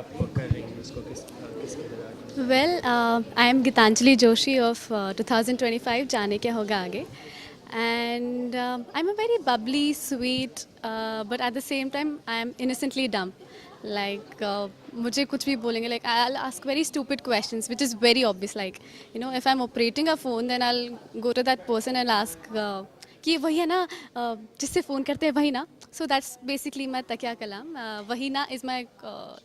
आप कर रही हैं उसको किसके लिए? Well, I am Gitanjali Joshi of 2025 जाने क्या होगा आगे, and I'm a very bubbly, sweet, but at the same time I am innocently dumb. Like मुझे कुछ भी बोलेंगे, like I'll ask very stupid questions, which is very obvious. Like if I'm operating a phone, then I'll go to that person and ask कि वही है ना जिससे phone करते हैं वही ना. So that's basically my तकिया कलाम. वही ना is my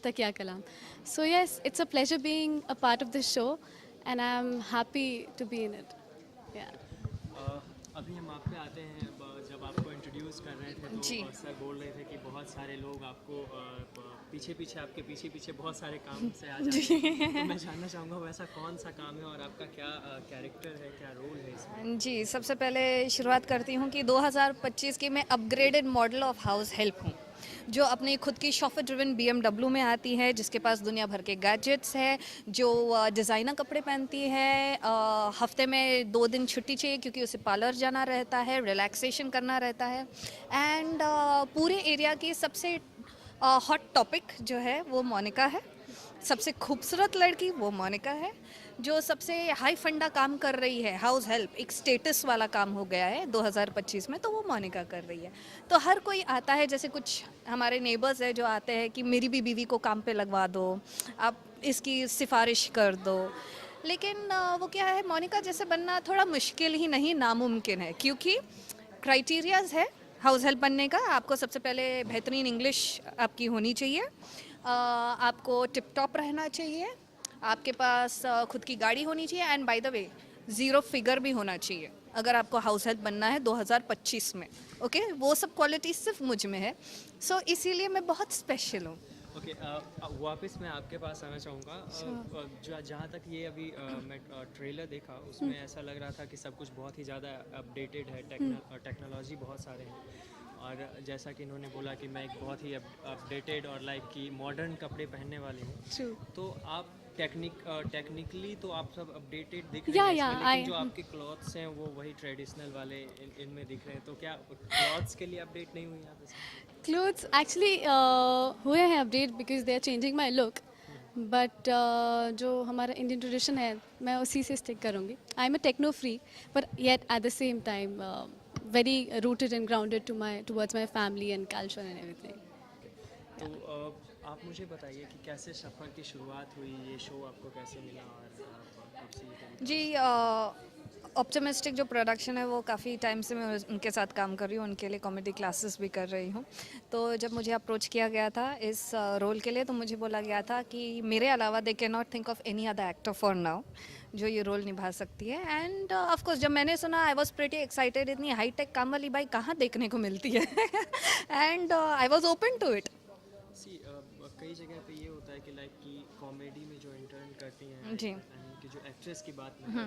तकिया कलाम. So yes, it's a pleasure being a part of this show, and I'm happy to be in it. Yeah. अभी हम आप पे आते हैं। जब आपको इंट्रोड्यूस कर रहे थे जी। तो सर बोल रहे थे कि बहुत सारे लोग आपको पीछे पीछे आपके पीछे पीछे बहुत सारे काम से आ जाते हैं। तो मैं जानना चाहूँगा वैसा कौन सा काम है और आपका क्या कैरेक्टर है, क्या रोल है इसमें? जी, सबसे पहले शुरुआत करती हूँ कि 2025 की मैं upgraded model of house help हूँ, जो अपनी खुद की शॉफर ड्रिवन BMW में आती है, जिसके पास दुनिया भर के गैजेट्स है, जो डिज़ाइनर कपड़े पहनती है, हफ्ते में 2 दिन छुट्टी चाहिए क्योंकि उसे पार्लर जाना रहता है, रिलैक्सेशन करना रहता है, एंड पूरे एरिया की सबसे हॉट टॉपिक जो है वो मोनिका है। सबसे खूबसूरत लड़की वो मोनिका है। जो सबसे हाई फंडा काम कर रही है, हाउस हेल्प एक स्टेटस वाला काम हो गया है 2025 में, तो वो मोनिका कर रही है। तो हर कोई आता है, जैसे कुछ हमारे नेबर्स है जो आते हैं कि मेरी भी बीवी को काम पे लगवा दो, आप इसकी सिफारिश कर दो। लेकिन वो क्या है, मोनिका जैसे बनना थोड़ा मुश्किल ही नहीं नामुमकिन है, क्योंकि क्राइटेरियाज है हाउस हेल्प बनने का। आपको सबसे पहले बेहतरीन इंग्लिश आपकी होनी चाहिए, आपको टिप टॉप रहना चाहिए, आपके पास खुद की गाड़ी होनी चाहिए, and by the way zero figure भी होना चाहिए अगर आपको हाउस हेल्प बनना है 2025 में। ओके, वो सब क्वालिटी सिर्फ मुझ में है, सो इसीलिए मैं बहुत स्पेशल हूँ। ओके, वापस मैं आपके पास आना चाहूँगा। जहाँ तक ये अभी मैं ट्रेलर देखा उसमें ऐसा लग रहा था कि सब कुछ बहुत ही ज़्यादा अपडेटेड है, टेक्नोलॉजी बहुत सारे हैं, और जैसा कि इन्होंने बोला कि मैं एक बहुत ही अपडेटेड और लाइक कि मॉडर्न कपड़े पहनने वाली हूँ। True. तो आप टेक्निकली तो आप सब अपडेटेड दिख रही Yeah, हैं yeah. इसमें, लेकिन जो आपके क्लॉथ्स हैं वो वही ट्रेडिशनल वाले इनमें दिख रहे हैं। तो क्या क्लॉथ्स के लिए अपडेट नहीं हुई आप इसमें? Clothes actually हुए हैं update because they are changing my look. But जो हमारा इंडियन ट्रेडिशन है मैं उसी से स्टिक करूँगी. I am a techno free, but yet at the same time very rooted and grounded towards my family and culture and everything. तो आप मुझे बताइए कि कैसे सफ़र की शुरुआत हुई, ये शो आपको कैसे मिला और आप कब से ये करी? जी, ऑप्टिमिस्टिक जो प्रोडक्शन है वो काफ़ी टाइम से मैं उनके साथ काम कर रही हूँ, उनके लिए कॉमेडी क्लासेस भी कर रही हूँ। तो जब मुझे अप्रोच किया गया था इस रोल के लिए, तो मुझे बोला गया था कि मेरे अलावा they can not think of any other actor for now जो ये रोल निभा सकती है। एंड ऑफ कोर्स जब मैंने सुना, आई वॉज प्रेटी एक्साइटेड। इतनी हाई टेक काम वाली बाई कहाँ देखने को मिलती है and I was open to it. See कई जगह पे ये होता है कि लाइक कि कॉमेडी में जो इंटर्न करती हैं, जी। कि जो एक्ट्रेस की बात में है,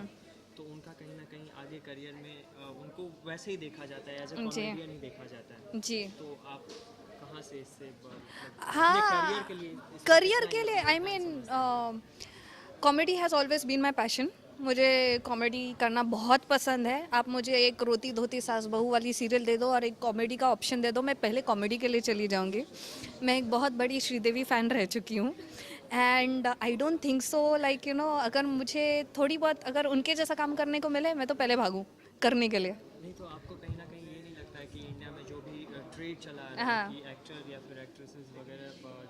तो उनका कहीं ना कहीं आगे करियर में उनको वैसे ही देखा जाता है, एज अ जी। कॉमेडियन ही देखा जाता है। जी। तो आप कहाँ से इससे अपने करियर हाँ, के लिए इसको करियर कितना के लिए आई योगदान मीन समझते हैं? Comedy has always been my passion. मुझे कॉमेडी करना बहुत पसंद है। आप मुझे एक रोती धोती सास बहू वाली सीरियल दे दो और एक कॉमेडी का ऑप्शन दे दो, मैं पहले कॉमेडी के लिए चली जाऊंगी। मैं एक बहुत बड़ी श्रीदेवी फ़ैन रह चुकी हूँ, and I don't think so like अगर मुझे थोड़ी बहुत अगर उनके जैसा काम करने को मिले, मैं तो पहले भागूँ करने के लिए। नहीं तो आपको कहीं ना कहीं ये नहीं लगता है कि इंडिया में जो भी ट्रेड चला आ रहा है हाँ। कि एक्टर या फिर एक्ट्रेसेस वगैरह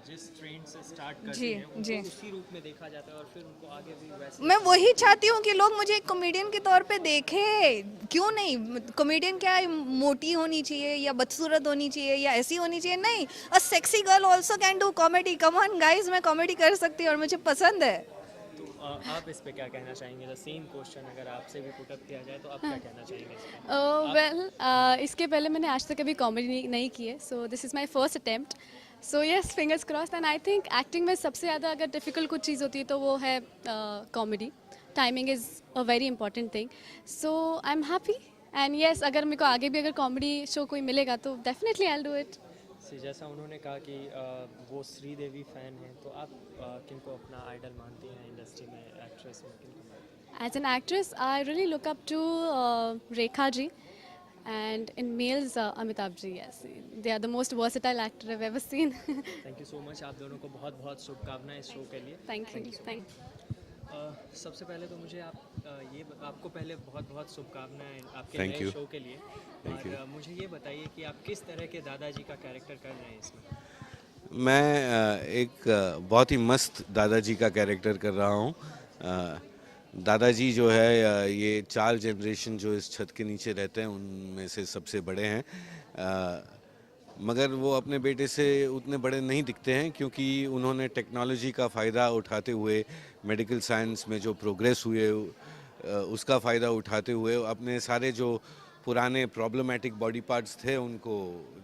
जिस ट्रेंड से स्टार्ट करती जी। हैं उनको जी, उसी रूप में देखा जाता है और फिर उनको आगे भी वैसे मैं वही चाहती हूँ कि लोग मुझे एक कॉमेडियन के तौर पे देखें। क्यों नहीं? कॉमेडियन क्या है, मोटी होनी चाहिए या बदसूरत होनी चाहिए या ऐसी होनी चाहिए? नहीं, अ sexy girl also can do comedy. Come on guys, मैं कॉमेडी कर सकती हूँ और मुझे पसंद है। तो आप इस पे क्या कहना चाहेंगे? द सेम क्वेश्चन अगर आपसे भी पुटअप किया जाए तो आप क्या कहना चाहेंगे इस पे? वेल इसके पहले मैंने आज तक कभी कॉमेडी नहीं की है, so this is my first attempt. So yes, fingers crossed. And I think acting में सबसे ज़्यादा अगर डिफ़िकल्ट कुछ चीज़ होती है तो वो है comedy. Timing is a very important thing. So I am happy. And yes, अगर मेरे को आगे भी अगर कॉमेडी शो कोई मिलेगा तो definitely I will do it. जैसा उन्होंने कहा कि वो श्रीदेवी फ़ैन हैं, तो आप किनको अपना आइडल मानती हैं इंडस्ट्री में, एक्ट्रेस में किनको मानती हैं? As an actress, I really look up to Rekha ji. And in males, Amitabh Ji, yes, they are the most versatile actor I've ever seen. Thank you so much, आप दोनों को बहुत बहुत शुभकामनाएं इस शो के लिए। Thank you. Thank. सबसे पहले तो मुझे आपको पहले बहुत बहुत शुभकामनाएं आपके Thank नए you. शो के लिए। Thank और you. मुझे ये बताइए कि आप किस तरह के दादाजी का कैरेक्टर कर रहे हैं इसमें। मैं एक बहुत ही मस्त दादाजी का कैरेक्टर कर रहा हूँ। दादाजी जो है ये 4 जनरेशन जो इस छत के नीचे रहते हैं उनमें से सबसे बड़े हैं। मगर वो अपने बेटे से उतने बड़े नहीं दिखते हैं क्योंकि उन्होंने टेक्नोलॉजी का फ़ायदा उठाते हुए, मेडिकल साइंस में जो प्रोग्रेस हुए उसका फ़ायदा उठाते हुए अपने सारे जो पुराने प्रॉब्लमेटिक बॉडी पार्ट्स थे उनको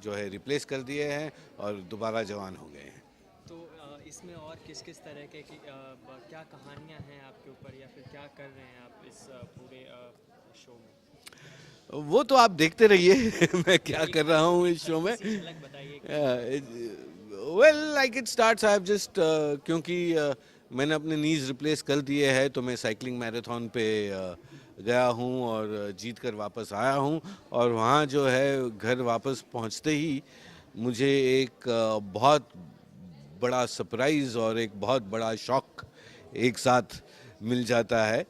जो है रिप्लेस कर दिए हैं और दोबारा जवान हो गए हैं। तो इसमें और किस किस तरह के क्या कहानियाँ हैं आपके ऊपर, या फिर क्या कर रहे हैं आप इस पूरे शो में। वो तो आप देखते रहिए मैं क्या कर रहा हूँ इस शो में। झलक बताइए। Well like it starts I have just क्योंकि मैंने अपने नीज रिप्लेस कर दिए हैं तो मैं साइकिलिंग मैराथन पे गया हूँ और जीत कर वापस आया हूँ। और वहाँ जो है घर वापस पहुँचते ही मुझे एक बहुत बड़ा सरप्राइज़ और एक बहुत बड़ा शॉक एक साथ मिल जाता है।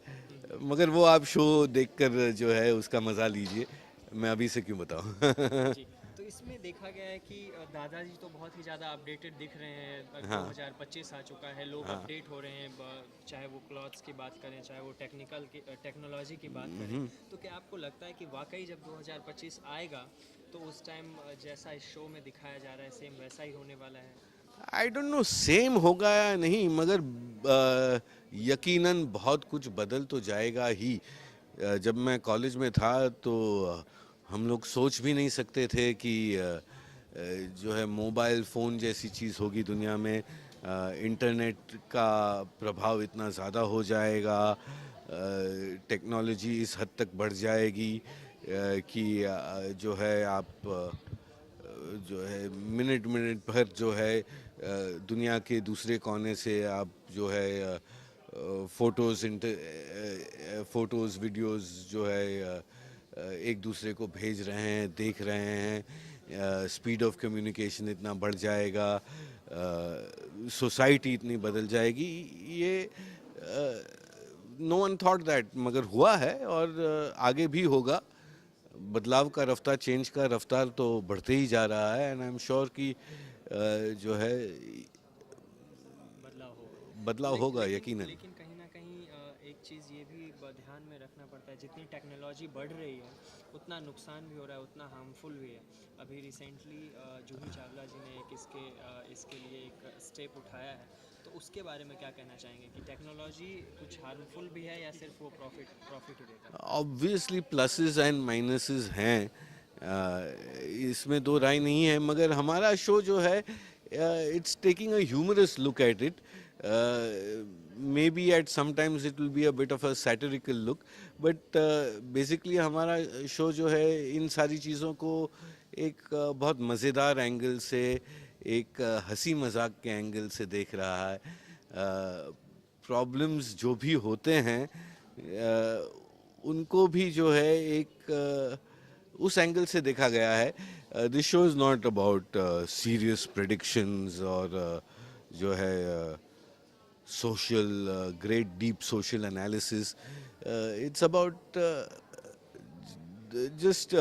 मगर वो आप शो देखकर जो है उसका मज़ा लीजिए, मैं अभी से क्यों बताऊँ। जी, तो इसमें देखा गया है कि दादाजी तो बहुत ही ज़्यादा अपडेटेड दिख रहे हैं। हाँ। 2025 आ चुका है, लोग हाँ। अपडेट हो रहे हैं, चाहे वो क्लॉथ्स की बात करें, चाहे वो टेक्नोलॉजी की बात करें। तो क्या आपको लगता है कि वाकई जब 2025 आएगा तो उस टाइम जैसा इस शो में दिखाया जा रहा है सेम वैसा ही होने वाला है। आई डोंट नो सेम होगा या नहीं, मगर यकीनन बहुत कुछ बदल तो जाएगा ही। जब मैं कॉलेज में था तो हम लोग सोच भी नहीं सकते थे कि जो है मोबाइल फ़ोन जैसी चीज़ होगी दुनिया में, इंटरनेट का प्रभाव इतना ज़्यादा हो जाएगा, टेक्नोलॉजी इस हद तक बढ़ जाएगी कि जो है आप जो है मिनट मिनट भर जो है दुनिया के दूसरे कोने से आप जो है फ़ोटोज़ वीडियोज़ जो है एक दूसरे को भेज रहे हैं, देख रहे हैं। स्पीड ऑफ कम्युनिकेशन इतना बढ़ जाएगा, सोसाइटी इतनी बदल जाएगी। ये नो वन थॉट दैट, मगर हुआ है और आगे भी होगा। बदलाव का रफ्तार, चेंज का रफ्तार तो बढ़ते ही जा रहा है। एंड आई एम श्योर कि जो है बदलाव होगा यकीनन। लेकिन कहीं ना कहीं एक चीज़ ये भी ध्यान में रखना पड़ता है, जितनी टेक्नोलॉजी बढ़ रही है उतना नुकसान भी हो रहा है, उतना हार्मफुल भी है। अभी रिसेंटली जूही चावला जी ने इसके लिए एक स्टेप उठाया है, तो उसके बारे में क्या कहना चाहेंगे कि टेक्नोलॉजी कुछ हार्मफुल भी है या सिर्फ वो प्रॉफिट ही देता है। ऑब्वियसली प्लसेस एंड माइनसेस हैं, इसमें दो राय नहीं है। मगर हमारा शो जो है it's taking a humorous look at it. maybe at sometimes it will be a bit of a satirical look, but basically हमारा शो जो है इन सारी चीज़ों को एक बहुत मज़ेदार एंगल से, एक हंसी मजाक के एंगल से देख रहा है। प्रॉब्लम्स जो भी होते हैं उनको भी जो है एक उस एंगल से देखा गया है। This show is not about serious predictions और जो है social great deep social analysis. It's about just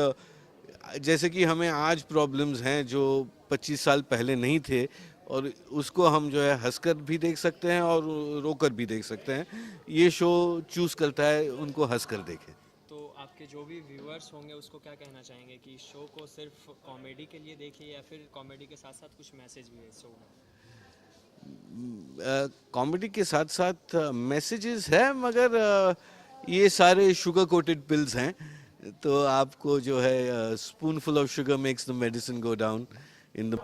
जैसे कि हमें आज प्रॉब्लम्स हैं जो 25 साल पहले नहीं थे, और उसको हम जो है हंसकर भी देख सकते हैं और रोकर भी देख सकते हैं। ये शो चूज करता है उनको हंसकर देखें। तो आपके जो भी व्यूअर्स होंगे उसको क्या कहना चाहेंगे कि शो को सिर्फ कॉमेडी के लिए देखिए या फिर कॉमेडी के साथ साथ कुछ मैसेज भी है इस शो में। कॉमेडी के साथ साथ मैसेजेस है, मगर ये सारे शुगर कोटेड पिल्स हैं, तो आपको जो है spoonful of sugar makes the medicine go down in the